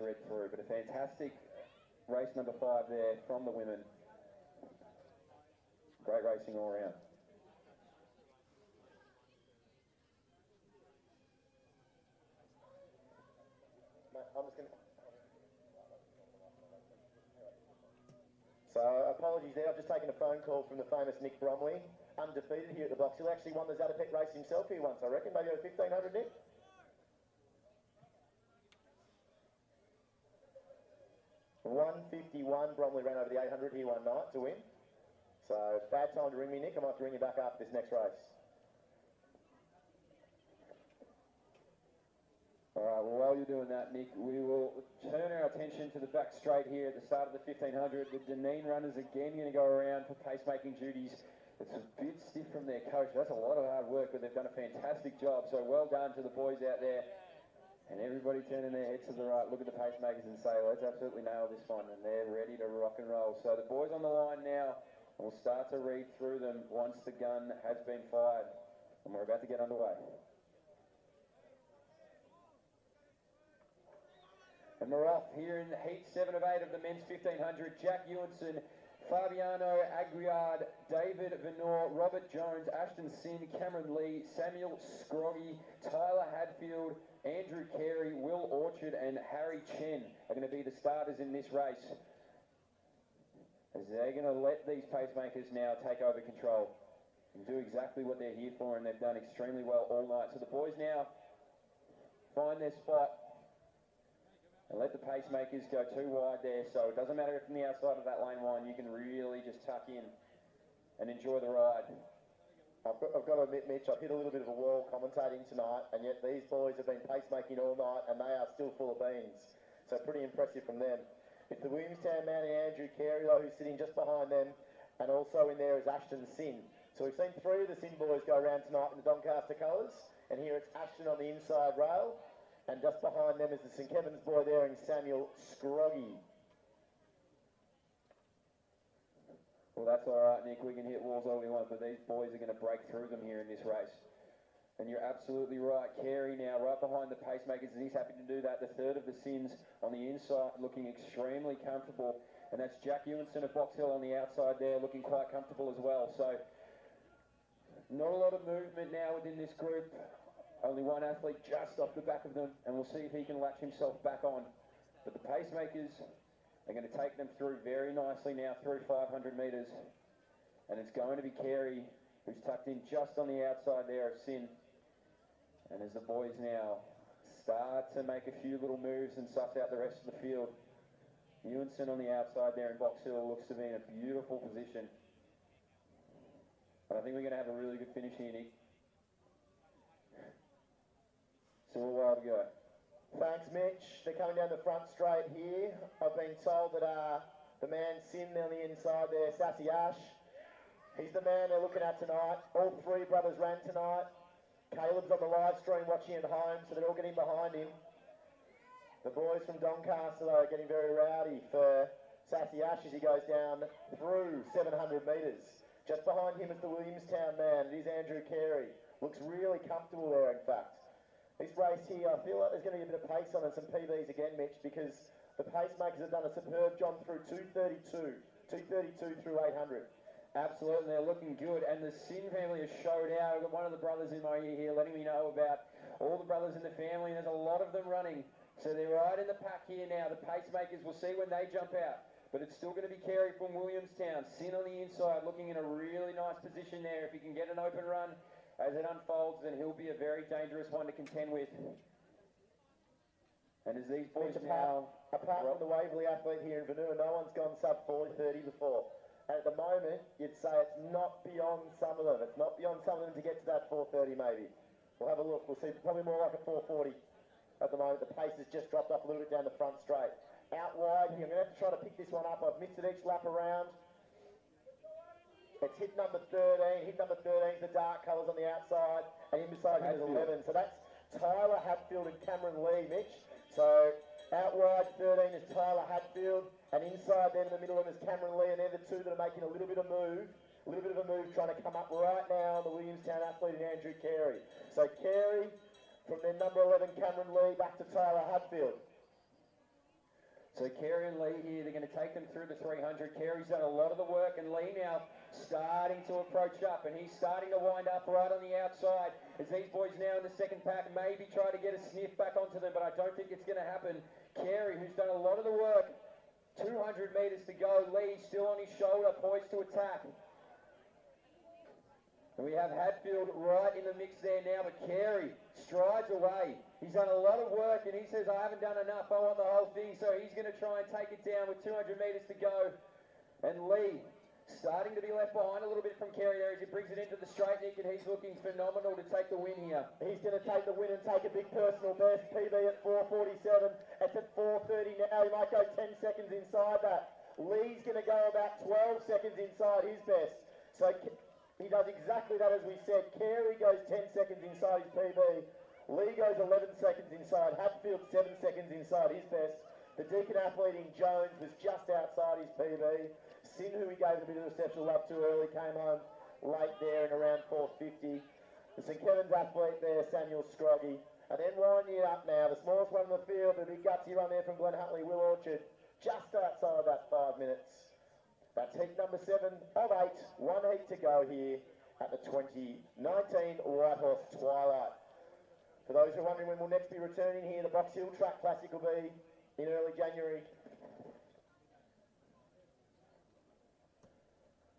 read through. But a fantastic race number 5 there from the women. Great racing all around. I'm just going to... So, apologies there, I've just taken a phone call from the famous Nick Bromley, undefeated here at the box. He'll actually won the Zatopek race himself here once, I reckon, maybe over 1,500, Nick? $151, Bromley ran over the 800 here one night to win. So, bad time to ring me, Nick. I might have to ring you back up this next race. All right, well, while you're doing that, Nick, we will turn our attention to the back straight here at the start of the 1,500. The Deneen runners again going to go around for pacemaking duties. It's a bit stiff from their coach. That's a lot of hard work, but they've done a fantastic job. So well done to the boys out there. And everybody turning their heads to the right, look at the pacemakers and say, let's absolutely nail this one. And they're ready to rock and roll. So the boys on the line now, and we'll start to read through them once the gun has been fired. And we're about to get underway. And we're off here in heat 7 of 8 of the men's 1,500. Jack Ewanson, Fabiano Agriard, David Venor, Robert Jones, Ashton Sin, Cameron Lee, Samuel Scroggy, Tyler Hadfield, Andrew Carey, Will Orchard and Harry Chen are going to be the starters in this race. As they're going to let these pacemakers now take over control and do exactly what they're here for, and they've done extremely well all night. So the boys now find their spot and let the pacemakers go too wide there, so it doesn't matter if from the outside of that lane one, you can really just tuck in and enjoy the ride. I've got to admit, Mitch, I've hit a little bit of a wall commentating tonight, and yet these boys have been pacemaking all night, and they are still full of beans. So pretty impressive from them. It's the Williamstown man, Andrew Carey, though, who's sitting just behind them, and also in there is Ashton Sin. So we've seen 3 of the Sin boys go around tonight in the Doncaster colours, and here it's Ashton on the inside rail. And just behind them is the St Kevin's boy there and Samuel Scroggy. Well, that's all right, Nick. We can hit walls all we want, but these boys are going to break through them here in this race. And you're absolutely right. Carey now right behind the pacemakers, and he's happy to do that. The third of the Sins on the inside looking extremely comfortable. And that's Jack Ewanson of Box Hill on the outside there looking quite comfortable as well. So not a lot of movement now within this group. Only one athlete just off the back of them, and we'll see if he can latch himself back on. But the pacemakers are going to take them through very nicely now through 500 metres. And it's going to be Carey, who's tucked in just on the outside there of Sin. And as the boys now start to make a few little moves and suss out the rest of the field, Ewanson on the outside there in Box Hill looks to be in a beautiful position. But I think we're going to have a really good finish here, Nick. Still a while to go. Thanks, Mitch. They're coming down the front straight here. I've been told that the man Sin on the inside there, Sassy Ash, he's the man they're looking at tonight. All 3 brothers ran tonight. Caleb's on the live stream watching at home, so they're all getting behind him. The boys from Doncaster, though, are getting very rowdy for Sassy Ash as he goes down through 700 metres. Just behind him is the Williamstown man. It is Andrew Carey. Looks really comfortable there, in fact. This race here, I feel like there's going to be a bit of pace on and some PBs again, Mitch, because the pacemakers have done a superb job through 232 through 800. Absolutely, they're looking good, and the Sin family has showed out. I've got one of the brothers in my ear here letting me know about all the brothers in the family, and there's a lot of them running. So they're right in the pack here now. The pacemakers, we'll see when they jump out. But it's still going to be Carey from Williamstown. Sin on the inside, looking in a really nice position there. If he can get an open run as it unfolds, then he'll be a very dangerous one to contend with. And as these boys now... Apart from the Waverley athlete here in Vanua, no one's gone sub 4:30 before. And at the moment, you'd say it's not beyond some of them. It's not beyond some of them to get to that 4:30 maybe. We'll have a look. We'll see probably more like a 4:40 at the moment. The pace has just dropped off a little bit down the front straight. Out wide here. I'm going to have to try to pick this one up. I've missed it each lap around. It's hit number 13. Hit number 13 is the dark colours on the outside. And in beside him is 11. So that's Tyler Hatfield and Cameron Lee, Mitch. So out wide 13 is Tyler Hatfield. And inside then in the middle of them is Cameron Lee. And they're the 2 that are making a little bit of move. A little bit of a move trying to come up right now on the Williamstown athlete and Andrew Carey. So Carey from their number 11 Cameron Lee back to Tyler Hatfield. So Carey and Lee here, they're going to take them through the 300. Carey's done a lot of the work, and Lee now starting to approach up, and he's starting to wind up right on the outside as these boys now in the second pack maybe try to get a sniff back onto them, but I don't think it's going to happen. Carey, who's done a lot of the work, 200 metres to go. Lee still on his shoulder, poised to attack. And we have Hadfield right in the mix there now, but Carey strides away. He's done a lot of work, and he says, I haven't done enough, I want the whole thing, so he's going to try and take it down with 200 metres to go. And Lee starting to be left behind a little bit from Carey there as he brings it into the straight, Nick, and he's looking phenomenal to take the win here. He's going to take the win and take a big personal best. PB at 4:47. It's at 4:30 now. He might go 10 seconds inside that. Lee's going to go about 12 seconds inside his best. So he does exactly that as we said. Carey goes 10 seconds inside his PB. Lee goes 11 seconds inside. Hadfield 7 seconds inside his best. The Deacon athlete in Jones was just outside his PB. Sin, who he gave a bit of exceptional love to early, came home late there in around 4:50. The St Kevin's athlete there, Samuel Scroggy. And then winding it up now, the smallest one in the field, the big gutsy run there from Glen Hutley, Will Orchard, just outside that 5 minutes. That's heat number 7 of 8. One heat to go here at the 2019 Whitehorse Twilight. For those who are wondering when we'll next be returning here, the Box Hill Track Classic will be in early January